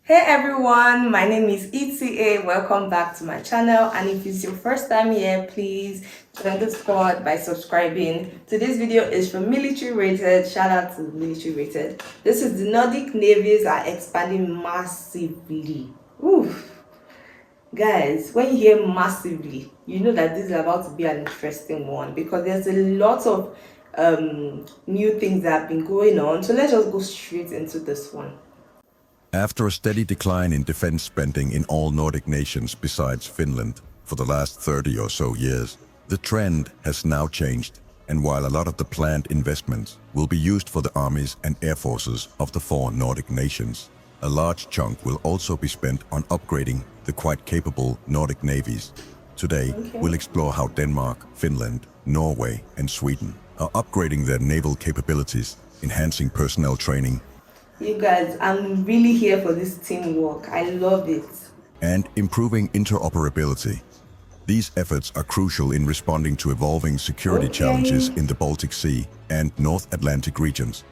Hey everyone, my name is ETA. Welcome back to my channel. And if it's your first time here, please join the squad by subscribing. Today's video is from Military Rated. Shout out to Military Rated. This is the Nordic Navies are expanding massively. Oof. Guys, when you hear massively, you know that this is about to be an interesting one because there's a lot of new things that have been going on. So let's just go straight into this one. After a steady decline in defense spending in all Nordic nations besides Finland for the last 30 or so years, the trend has now changed. And while a lot of the planned investments will be used for the armies and air forces of the four Nordic nations, a large chunk will also be spent on upgrading the quite capable Nordic navies. Today, we'll explore how Denmark, Finland, Norway, and Sweden are upgrading their naval capabilities, enhancing personnel training, You guys, I'm really here for this teamwork. I love it. and improving interoperability. These efforts are crucial in responding to evolving security challenges in the Baltic Sea and North Atlantic regions.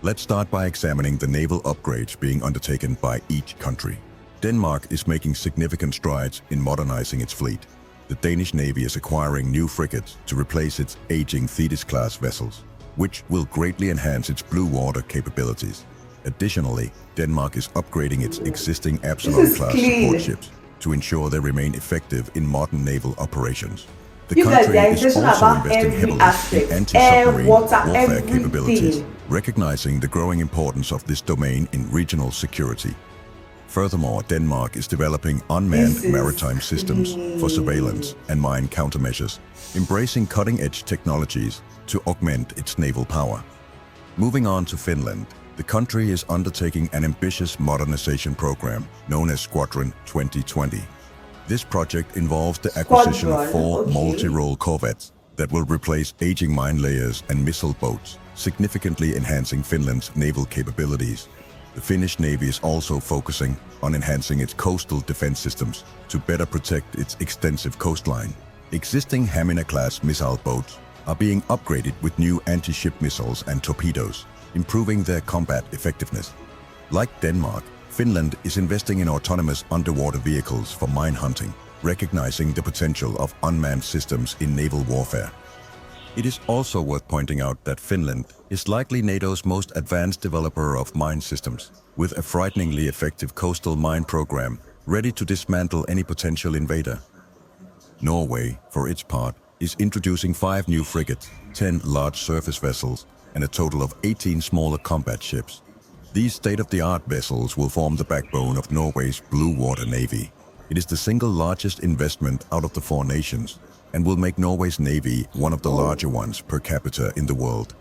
Let's start by examining the naval upgrades being undertaken by each country. Denmark is making significant strides in modernizing its fleet. The Danish Navy is acquiring new frigates to replace its aging Thetis-class vessels, which will greatly enhance its blue water capabilities. Additionally, Denmark is upgrading its existing Absalon-class support ships to ensure they remain effective in modern naval operations. The You guys, country they are is intentional also about investing every heavily aspect. in Air, anti-submarine water, warfare capabilities, everything. recognizing the growing importance of this domain in regional security. Furthermore, Denmark is developing unmanned This is maritime systems for surveillance and mine countermeasures, embracing cutting-edge technologies to augment its naval power. Moving on to Finland, the country is undertaking an ambitious modernization program known as Squadron 2020. This project involves the acquisition of four multi-role corvettes that will replace aging mine layers and missile boats, significantly enhancing Finland's naval capabilities. The Finnish Navy is also focusing on enhancing its coastal defense systems to better protect its extensive coastline. Existing Hamina-class missile boats are being upgraded with new anti-ship missiles and torpedoes, improving their combat effectiveness. Like Denmark, Finland is investing in autonomous underwater vehicles for mine hunting, recognizing the potential of unmanned systems in naval warfare. It is also worth pointing out that Finland is likely NATO's most advanced developer of mine systems, with a frighteningly effective coastal mine program ready to dismantle any potential invader. Norway, for its part, is introducing 5 new frigates, 10 large surface vessels, and a total of 18 smaller combat ships. These state-of-the-art vessels will form the backbone of Norway's Blue Water Navy. It is the single largest investment out of the 4 nations and will make Norway's navy one of the larger ones per capita in the world.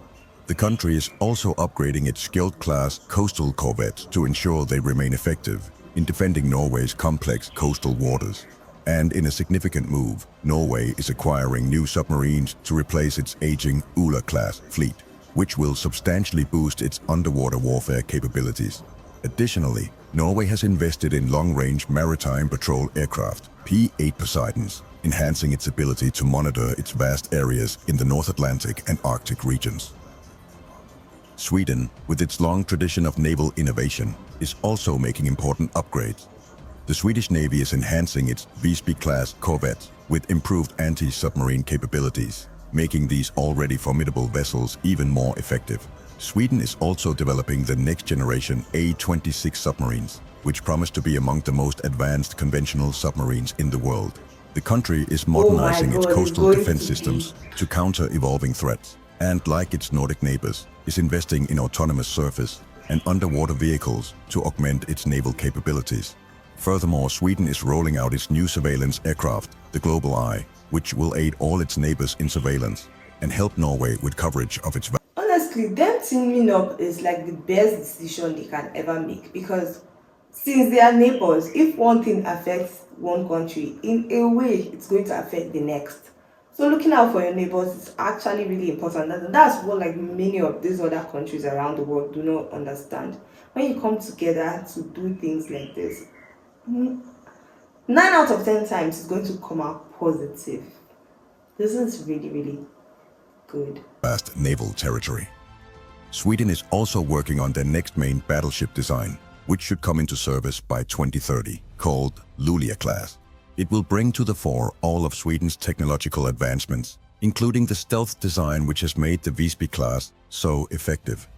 The country is also upgrading its Skjold-class coastal corvettes to ensure they remain effective in defending Norway's complex coastal waters. And in a significant move, Norway is acquiring new submarines to replace its aging Ula-class fleet, which will substantially boost its underwater warfare capabilities. Additionally, Norway has invested in long-range maritime patrol aircraft, P-8 Poseidons, enhancing its ability to monitor its vast areas in the North Atlantic and Arctic regions. Sweden, with its long tradition of naval innovation, is also making important upgrades. The Swedish Navy is enhancing its Visby-class corvettes with improved anti-submarine capabilities, making these already formidable vessels even more effective. Sweden is also developing the next-generation A-26 submarines, which promise to be among the most advanced conventional submarines in the world. The country is modernizing its coastal defense systems to counter evolving threats, and like its Nordic neighbors, is investing in autonomous surface and underwater vehicles to augment its naval capabilities. Furthermore, Sweden is rolling out its new surveillance aircraft, the Global Eye, which will aid all its neighbors in surveillance and help Norway with coverage of its. Honestly, them teaming up is like the best decision they can ever make because since they are neighbors, if one thing affects one country, in a way, it's going to affect the next. So looking out for your neighbors is actually really important. And that's what like many of these other countries around the world do not understand. When you come together to do things like this, 9 out of 10 times it's going to come out positive. This is really, really good. Vast naval territory. Sweden is also working on their next main battleship design, which should come into service by 2030, called Luleå class. It will bring to the fore all of Sweden's technological advancements, including the stealth design which has made the Visby class so effective.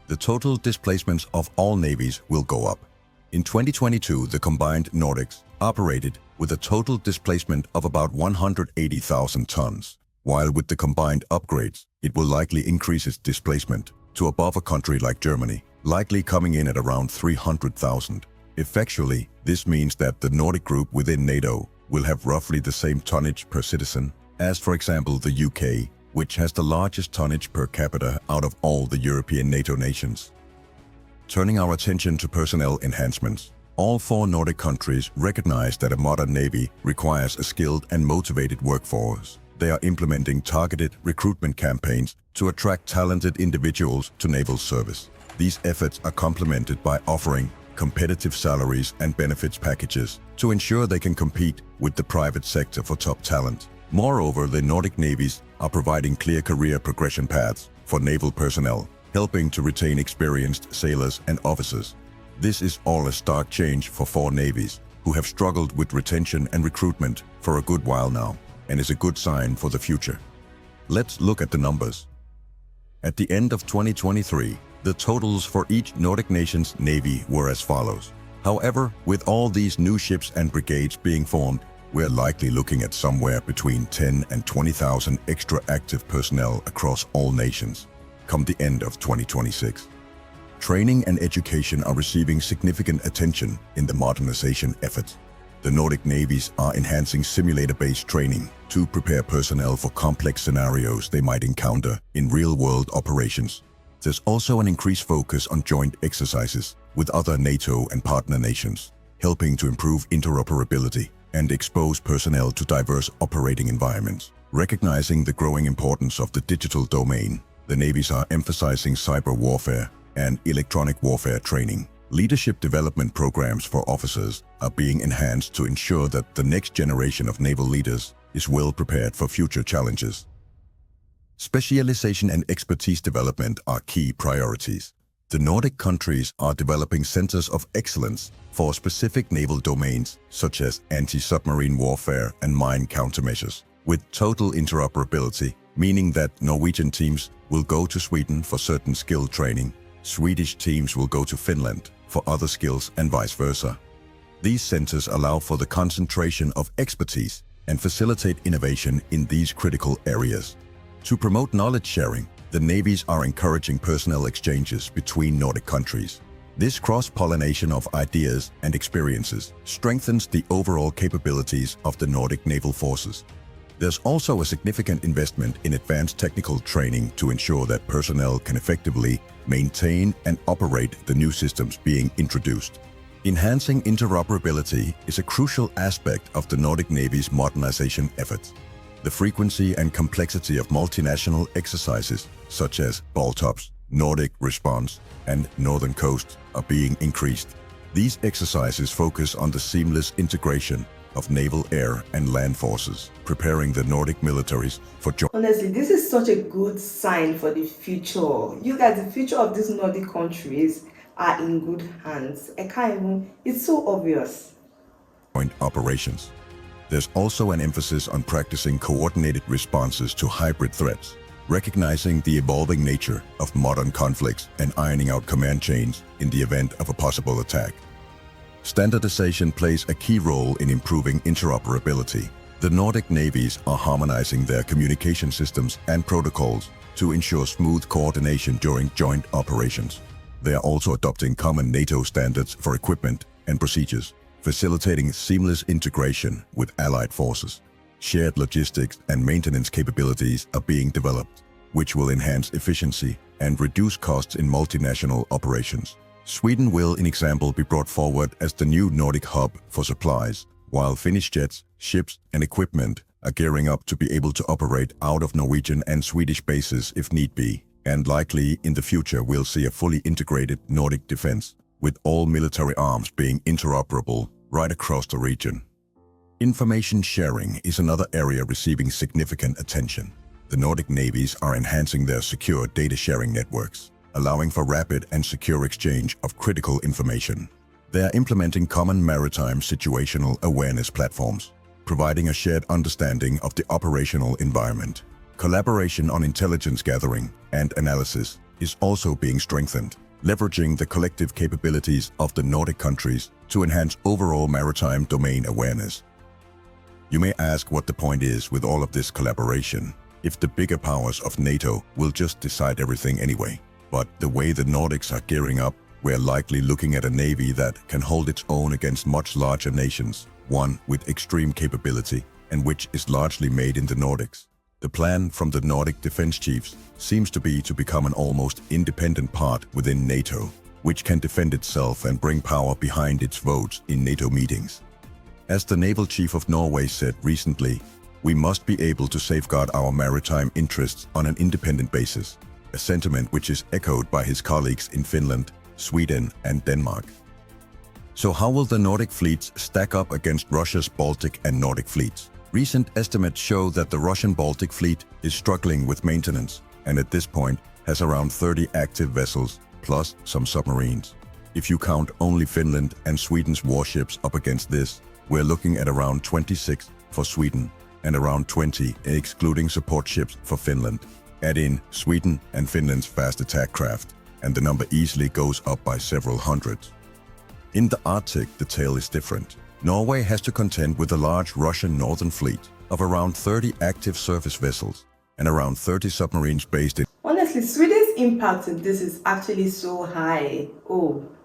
The total displacements of all navies will go up. In 2022, the combined Nordics operated with a total displacement of about 180,000 tons, while with the combined upgrades, it will likely increase its displacement to above a country like Germany, likely coming in at around 300,000. Effectually, this means that the Nordic group within NATO will have roughly the same tonnage per citizen as, for example, the UK, which has the largest tonnage per capita out of all the European NATO nations. Turning our attention to personnel enhancements, all 4 Nordic countries recognize that a modern navy requires a skilled and motivated workforce. They are implementing targeted recruitment campaigns to attract talented individuals to naval service. These efforts are complemented by offering competitive salaries and benefits packages to ensure they can compete with the private sector for top talent. Moreover, the Nordic navies are providing clear career progression paths for naval personnel, helping to retain experienced sailors and officers. This is all a stark change for 4 navies, who have struggled with retention and recruitment for a good while now, and is a good sign for the future. Let's look at the numbers. At the end of 2023, the totals for each Nordic nation's navy were as follows. However, with all these new ships and brigades being formed, we're likely looking at somewhere between 10 and 20,000 extra active personnel across all nations come the end of 2026. Training and education are receiving significant attention in the modernization efforts. The Nordic navies are enhancing simulator-based training to prepare personnel for complex scenarios they might encounter in real-world operations. There's also an increased focus on joint exercises with other NATO and partner nations, helping to improve interoperability and expose personnel to diverse operating environments. Recognizing the growing importance of the digital domain, the navies are emphasizing cyber warfare and electronic warfare training. Leadership development programs for officers are being enhanced to ensure that the next generation of naval leaders is well prepared for future challenges. Specialization and expertise development are key priorities. The Nordic countries are developing centers of excellence for specific naval domains such as anti-submarine warfare and mine countermeasures, with total interoperability, meaning that Norwegian teams will go to Sweden for certain skill training, Swedish teams will go to Finland for other skills, and vice versa. These centers allow for the concentration of expertise and facilitate innovation in these critical areas. To promote knowledge sharing, the navies are encouraging personnel exchanges between Nordic countries. This cross-pollination of ideas and experiences strengthens the overall capabilities of the Nordic naval forces. There's also a significant investment in advanced technical training to ensure that personnel can effectively maintain and operate the new systems being introduced. Enhancing interoperability is a crucial aspect of the Nordic Navy's modernization efforts. The frequency and complexity of multinational exercises, such as Baltops, Nordic Response, and Northern Coast, are being increased. These exercises focus on the seamless integration of naval, air, and land forces, preparing the Nordic militaries for joint. Honestly, this is such a good sign for the future. You guys, the future of these Nordic countries are in good hands. It's so obvious. Operations. There's also an emphasis on practicing coordinated responses to hybrid threats, recognizing the evolving nature of modern conflicts and ironing out command chains in the event of a possible attack. Standardization plays a key role in improving interoperability. The Nordic navies are harmonizing their communication systems and protocols to ensure smooth coordination during joint operations. They are also adopting common NATO standards for equipment and procedures, facilitating seamless integration with allied forces. Shared logistics and maintenance capabilities are being developed, which will enhance efficiency and reduce costs in multinational operations. Sweden will, in example, be brought forward as the new Nordic hub for supplies, while Finnish jets, ships, and equipment are gearing up to be able to operate out of Norwegian and Swedish bases if need be. And likely, in the future, we'll see a fully integrated Nordic defense, with all military arms being interoperable right across the region. Information sharing is another area receiving significant attention. The Nordic navies are enhancing their secure data sharing networks, allowing for rapid and secure exchange of critical information. They are implementing common maritime situational awareness platforms, providing a shared understanding of the operational environment. Collaboration on intelligence gathering and analysis is also being strengthened, leveraging the collective capabilities of the Nordic countries to enhance overall maritime domain awareness. You may ask what the point is with all of this collaboration, if the bigger powers of NATO will just decide everything anyway. But the way the Nordics are gearing up, we're likely looking at a navy that can hold its own against much larger nations, one with extreme capability and which is largely made in the Nordics. The plan from the Nordic defense chiefs seems to be to become an almost independent part within NATO, which can defend itself and bring power behind its votes in NATO meetings. As the naval chief of Norway said recently, we must be able to safeguard our maritime interests on an independent basis, a sentiment which is echoed by his colleagues in Finland, Sweden, and Denmark. So how will the Nordic fleets stack up against Russia's Baltic and Nordic fleets? Recent estimates show that the Russian Baltic fleet is struggling with maintenance and at this point has around 30 active vessels plus some submarines. If you count only Finland and Sweden's warships up against this, we're looking at around 26 for Sweden and around 20 excluding support ships for Finland. Add in Sweden and Finland's fast attack craft, and the number easily goes up by several hundreds. In the Arctic, the tale is different. Norway has to contend with a large Russian northern fleet of around 30 active surface vessels and around 30 submarines based in Honestly, Sweden's impact in this is actually so high.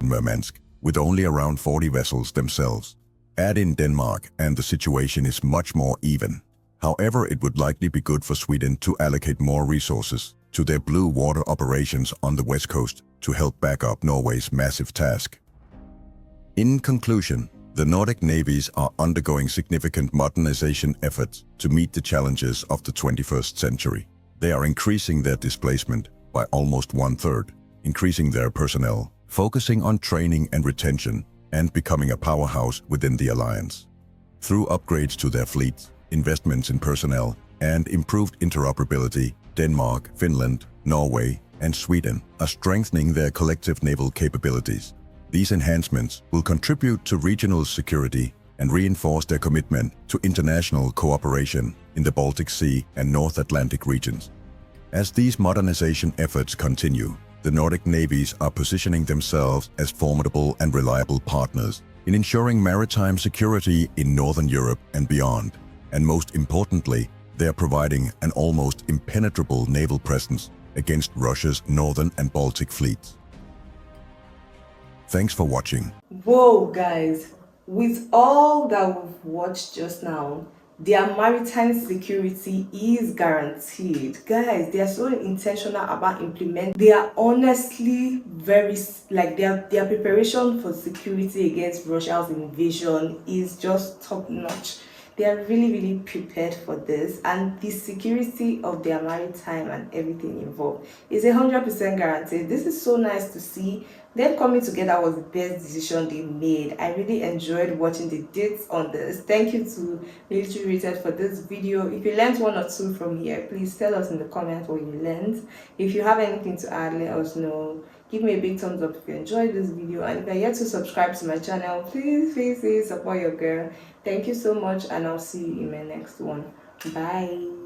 Murmansk, with only around 40 vessels themselves. Add in Denmark and the situation is much more even. However, it would likely be good for Sweden to allocate more resources to their blue water operations on the west coast to help back up Norway's massive task. In conclusion, the Nordic navies are undergoing significant modernization efforts to meet the challenges of the 21st century. They are increasing their displacement by almost 1/3, increasing their personnel, focusing on training and retention, and becoming a powerhouse within the alliance. Through upgrades to their fleets, investments in personnel, and improved interoperability, Denmark, Finland, Norway, and Sweden are strengthening their collective naval capabilities. These enhancements will contribute to regional security and reinforce their commitment to international cooperation in the Baltic Sea and North Atlantic regions. As these modernization efforts continue, the Nordic navies are positioning themselves as formidable and reliable partners in ensuring maritime security in Northern Europe and beyond. And most importantly, they are providing an almost impenetrable naval presence against Russia's Northern and Baltic fleets. Thanks for watching. Whoa, guys, with all that we've watched just now, their maritime security is guaranteed. Guys, they are so intentional about implementing. They are honestly very, like, their preparation for security against Russia's invasion is just top notch. They are really prepared for this, and the security of their maritime and everything involved is 100% guaranteed. This is so nice to see. Them coming together was the best decision they made. I really enjoyed watching the dates on this. Thank you to Military Rated for this video. If you learned one or two from here, please tell us in the comments what you learned. If you have anything to add, let us know. Give me a big thumbs up if you enjoyed this video, and if you're yet to subscribe to my channel, please support your girl. Thank you so much, and I'll see you in my next one. Bye.